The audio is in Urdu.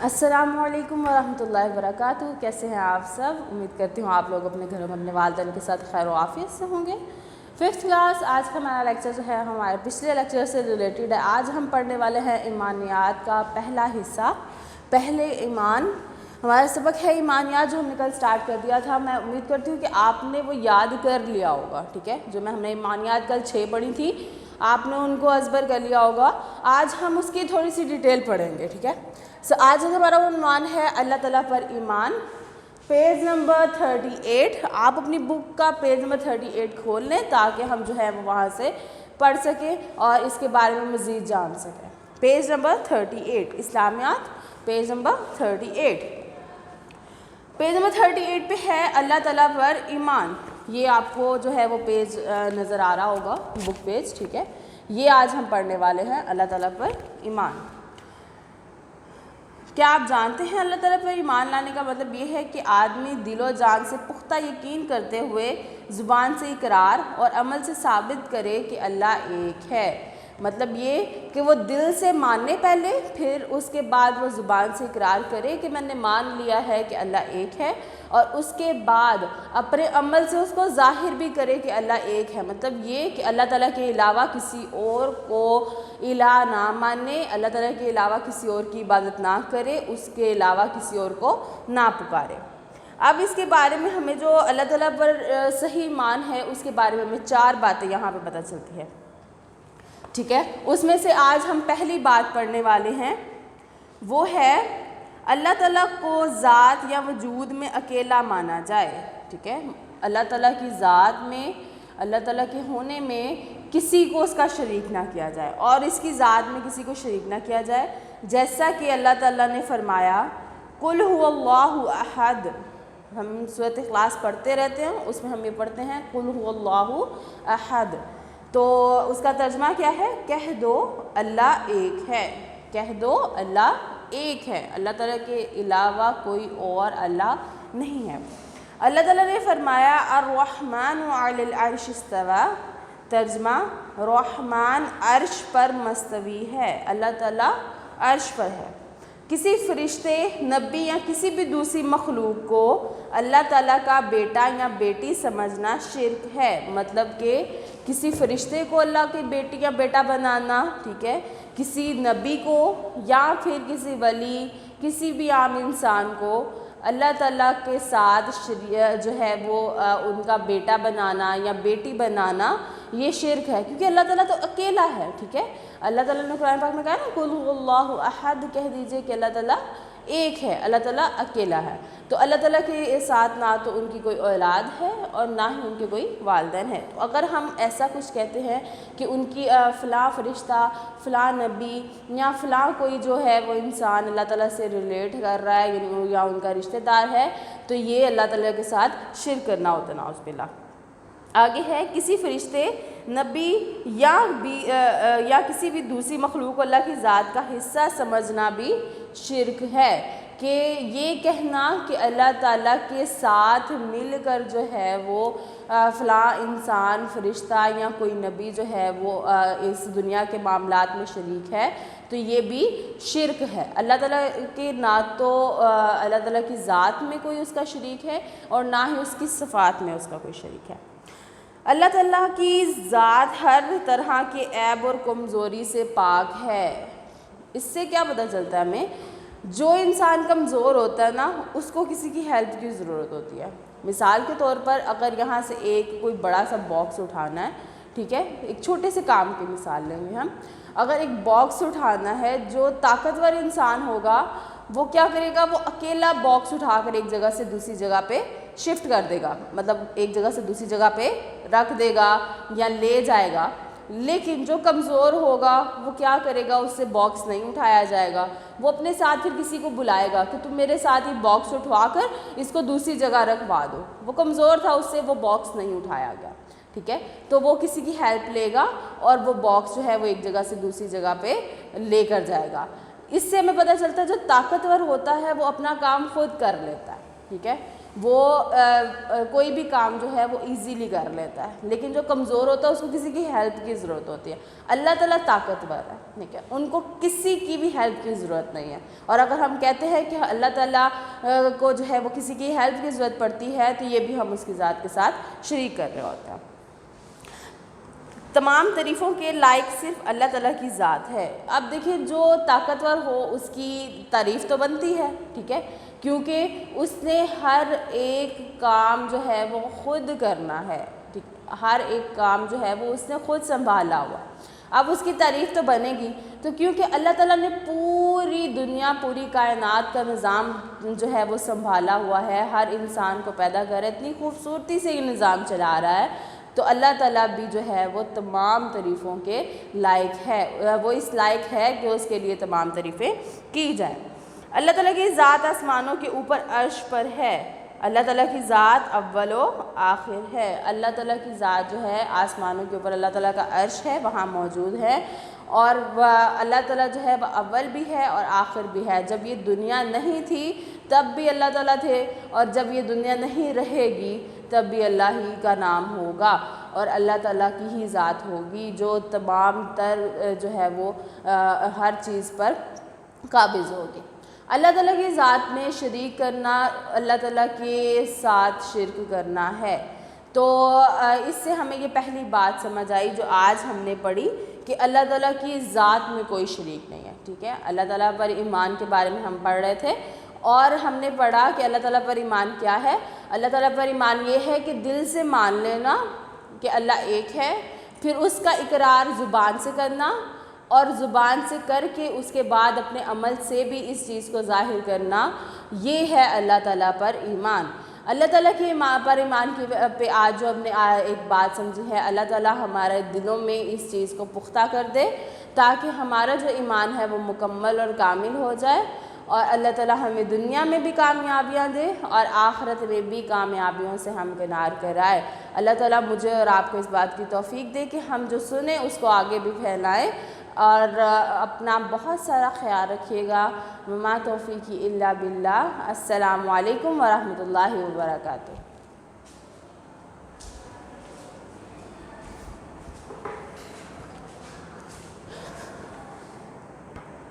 السلام علیکم ورحمۃ اللہ وبرکاتہ. کیسے ہیں آپ سب؟ امید کرتی ہوں آپ لوگ اپنے گھروں میں اپنے والدین کے ساتھ خیر و عافیت سے ہوں گے. 5th کلاس آج کا ہمارا لیکچر جو ہے ہمارے پچھلے لیکچر سے ریلیٹڈ ہے. آج ہم پڑھنے والے ہیں ایمانیات کا پہلا حصہ. پہلے ایمان ہمارا سبق ہے ایمانیات جو ہم نے کل سٹارٹ کر دیا تھا. میں امید کرتی ہوں کہ آپ نے وہ یاد کر لیا ہوگا. ٹھیک ہے, جو ہم نے ایمانیات کل 6 پڑھی تھی آپ نے ان کو ازبر کر لیا ہوگا. آج ہم اس کی تھوڑی سی ڈیٹیل پڑھیں گے. ٹھیک ہے, آج ہمارا عنوان ہے اللہ تعالیٰ پر ایمان. Page number 38. آپ اپنی بک کا پیج نمبر 38 کھول لیں تاکہ ہم جو ہے وہ وہاں سے پڑھ سکیں اور اس کے بارے میں مزید جان سکیں. پیج نمبر 38 اسلامیات, پیج نمبر 38. پیج نمبر 38 پہ ہے اللہ تعالیٰ پر ایمان. یہ آپ کو جو ہے وہ پیج نظر آ رہا ہوگا, بک پیج. ٹھیک ہے, یہ آج ہم پڑھنے والے ہیں اللہ تعالیٰ پر ایمان. کیا آپ جانتے ہیں اللہ تعالیٰ پر ایمان لانے کا مطلب یہ ہے کہ آدمی دل و جان سے پختہ یقین کرتے ہوئے زبان سے اقرار اور عمل سے ثابت کرے کہ اللہ ایک ہے. مطلب یہ کہ وہ دل سے مانے پہلے, پھر اس کے بعد وہ زبان سے اقرار کرے کہ میں نے مان لیا ہے کہ اللہ ایک ہے, اور اس کے بعد اپنے عمل سے اس کو ظاہر بھی کرے کہ اللہ ایک ہے. مطلب یہ کہ اللہ تعالیٰ کے علاوہ کسی اور کو الہ نہ مانے, اللہ تعالیٰ کے علاوہ کسی اور کی عبادت نہ کرے, اس کے علاوہ کسی اور کو نہ پکارے. اب اس کے بارے میں ہمیں جو اللہ تعالیٰ پر صحیح ایمان ہے اس کے بارے میں ہمیں 4 باتیں یہاں پہ پتہ چلتی ہے. ٹھیک ہے, اس میں سے آج ہم پہلی بات پڑھنے والے ہیں, وہ ہے اللہ تعالیٰ کو ذات یا وجود میں اکیلا مانا جائے. ٹھیک ہے, اللہ تعالیٰ کی ذات میں, اللہ تعالیٰ کے ہونے میں کسی کو اس کا شریک نہ کیا جائے, اور اس کی ذات میں کسی کو شریک نہ کیا جائے. جیسا کہ اللہ تعالیٰ نے فرمایا قل هو اللہ احد. ہم سورۃ اخلاص پڑھتے رہتے ہیں, اس میں ہم یہ پڑھتے ہیں قل هو اللہ احد. تو اس کا ترجمہ کیا ہے؟ کہہ دو اللہ ایک ہے. کہہ دو اللہ ایک ہے, اللہ تعالیٰ کے علاوہ کوئی اور اللہ نہیں ہے. اللہ تعالیٰ نے فرمایا الرحمن علی العرش استوى. ترجمہ رحمان عرش پر مستوی ہے. اللہ تعالیٰ عرش پر ہے. کسی فرشتے, نبی یا کسی بھی دوسری مخلوق کو اللہ تعالیٰ کا بیٹا یا بیٹی سمجھنا شرک ہے. مطلب کہ کسی فرشتے کو اللہ کی بیٹی یا بیٹا بنانا, ٹھیک ہے, کسی نبی کو یا پھر کسی ولی, کسی بھی عام انسان کو اللہ تعالیٰ کے ساتھ جو ہے وہ ان کا بیٹا بنانا یا بیٹی بنانا یہ شرک ہے, کیونکہ اللہ تعالیٰ تو اکیلا ہے. ٹھیک ہے, اللہ تعالیٰ نے قرآن پاک میں کہا نا قل هو اللہ احد, کہہ دیجئے کہ اللہ تعالیٰ ایک ہے, اللہ تعالیٰ اکیلا ہے. تو اللہ تعالیٰ کے ساتھ نہ تو ان کی کوئی اولاد ہے اور نہ ہی ان کے کوئی والدین ہے. تو اگر ہم ایسا کچھ کہتے ہیں کہ ان کی فلاں فرشتہ, فلاں نبی یا فلاں کوئی جو ہے وہ انسان اللہ تعالیٰ سے ریلیٹ کر رہا ہے یا ان کا رشتہ دار ہے, تو یہ اللہ تعالیٰ کے ساتھ شرک کرنا ہوتا ہے, نعوذ باللہ. آگے ہے کسی فرشتے, نبی یا کسی بھی دوسری مخلوق کو اللہ کی ذات کا حصہ سمجھنا بھی شرک ہے. کہ یہ کہنا کہ اللہ تعالیٰ کے ساتھ مل کر جو ہے وہ فلاں انسان, فرشتہ یا کوئی نبی جو ہے وہ اس دنیا کے معاملات میں شریک ہے, تو یہ بھی شرک ہے. اللہ تعالیٰ کے نہ تو اللہ تعالیٰ کی ذات میں کوئی اس کا شریک ہے اور نہ ہی اس کی صفات میں اس کا کوئی شریک ہے. اللہ تعالیٰ کی ذات ہر طرح کے عیب اور کمزوری سے پاک ہے. اس سے کیا پتہ چلتا ہے ہمیں؟ جو انسان کمزور ہوتا ہے نا, اس کو کسی کی ہیلپ کی ضرورت ہوتی ہے. مثال کے طور پر اگر یہاں سے کوئی بڑا سا باکس اٹھانا ہے, ٹھیک ہے, ایک چھوٹے سے کام کی مثال لیں گے ہم. اگر ایک باکس اٹھانا ہے, جو طاقتور انسان ہوگا وہ کیا کرے گا, وہ اکیلا باکس اٹھا کر ایک جگہ سے دوسری جگہ پہ شفٹ کر دے گا, مطلب ایک جگہ سے دوسری جگہ پہ رکھ دے گا یا لے جائے گا. لیکن جو کمزور ہوگا وہ کیا کرے گا, اس سے باکس نہیں اٹھایا جائے گا. وہ اپنے ساتھ پھر کسی کو بلائے گا کہ تم میرے ساتھ ہی باکس اٹھوا کر اس کو دوسری جگہ رکھوا دو. وہ کمزور تھا, اس سے وہ باکس نہیں اٹھایا گیا. ٹھیک ہے, تو وہ کسی کی ہیلپ لے گا اور وہ باکس جو ہے وہ ایک جگہ سے دوسری جگہ پہ لے کر جائے گا. اس سے ہمیں پتہ چلتا ہے جو طاقتور ہوتا ہے وہ اپنا کام خود کر لیتا ہے. ٹھیک ہے, وہ کوئی بھی کام جو ہے وہ ایزیلی کر لیتا ہے، لیکن جو کمزور ہوتا ہے اس کو کسی کی ہیلپ کی ضرورت ہوتی ہے۔ اللہ تعالیٰ طاقتور ہے، ٹھیک ہے، ان کو کسی کی بھی ہیلپ کی ضرورت نہیں ہے۔ اور اگر ہم کہتے ہیں کہ اللہ تعالیٰ کو جو ہے وہ کسی کی ہیلپ کی ضرورت پڑتی ہے تو یہ بھی ہم اس کی ذات کے ساتھ شریک کر رہے ہوتے ہیں۔ تمام تعریفوں کے لائق صرف اللہ تعالیٰ کی ذات ہے۔ اب دیکھیں جو طاقتور ہو اس کی تعریف تو بنتی ہے، ٹھیک ہے، کیونکہ اس نے ہر ایک کام جو ہے وہ خود کرنا ہے، ٹھیک، ہر ایک کام جو ہے وہ اس نے خود سنبھالا ہوا۔ اب اس کی تعریف تو بنے گی، تو کیونکہ اللہ تعالیٰ نے پوری دنیا، پوری کائنات کا نظام جو ہے وہ سنبھالا ہوا ہے، ہر انسان کو پیدا کر اتنی خوبصورتی سے یہ نظام چلا رہا ہے، تو اللہ تعالیٰ بھی جو ہے وہ تمام تعریفوں کے لائق ہے، وہ اس لائق ہے کہ اس کے لیے تمام تعریفیں کی جائیں۔ اللہ تعالیٰ کی ذات آسمانوں کے اوپر عرش پر ہے۔ اللہ تعالیٰ کی ذات اول و آخر ہے۔ اللہ تعالیٰ کی ذات جو ہے آسمانوں کے اوپر، اللہ تعالیٰ کا عرش ہے وہاں موجود ہے، اور اللہ تعالیٰ جو ہے وہ اول بھی ہے اور آخر بھی ہے۔ جب یہ دنیا نہیں تھی تب بھی اللہ تعالیٰ تھے، اور جب یہ دنیا نہیں رہے گی تب بھی اللہ ہی کا نام ہوگا، اور اللہ تعالیٰ کی ہی ذات ہوگی جو تمام تر جو ہے وہ ہر چیز پر قابض ہوگی۔ اللہ تعالیٰ کی ذات میں شریک کرنا اللہ تعالیٰ کے ساتھ شرک کرنا ہے۔ تو اس سے ہمیں یہ پہلی بات سمجھ آئی جو آج ہم نے پڑھی کہ اللہ تعالیٰ کی ذات میں کوئی شریک نہیں ہے، ٹھیک ہے۔ اللہ تعالیٰ پر ایمان کے بارے میں ہم پڑھ رہے تھے، اور ہم نے پڑھا کہ اللہ تعالیٰ پر ایمان کیا ہے۔ اللہ تعالیٰ پر ایمان یہ ہے کہ دل سے مان لینا کہ اللہ ایک ہے، پھر اس کا اقرار زبان سے کرنا، اور زبان سے کر کے اس کے بعد اپنے عمل سے بھی اس چیز کو ظاہر کرنا، یہ ہے اللہ تعالیٰ پر ایمان۔ اللہ تعالیٰ کی پر ایمان کی پہ آج جو ہم نے ایک بات سمجھی ہے، اللہ تعالیٰ ہمارے دلوں میں اس چیز کو پختہ کر دے تاکہ ہمارا جو ایمان ہے وہ مکمل اور کامل ہو جائے، اور اللہ تعالیٰ ہمیں دنیا میں بھی کامیابیاں دے اور آخرت میں بھی کامیابیوں سے ہم کنار کرائے۔ اللہ تعالیٰ مجھے اور آپ کو اس بات کی توفیق دے کہ ہم جو سنیں اس کو آگے بھی پھیلائیں، اور اپنا بہت سارا خیال رکھیے گا۔ وما توفیقی الا باللہ۔ السلام علیکم ورحمۃ اللہ وبرکاتہ۔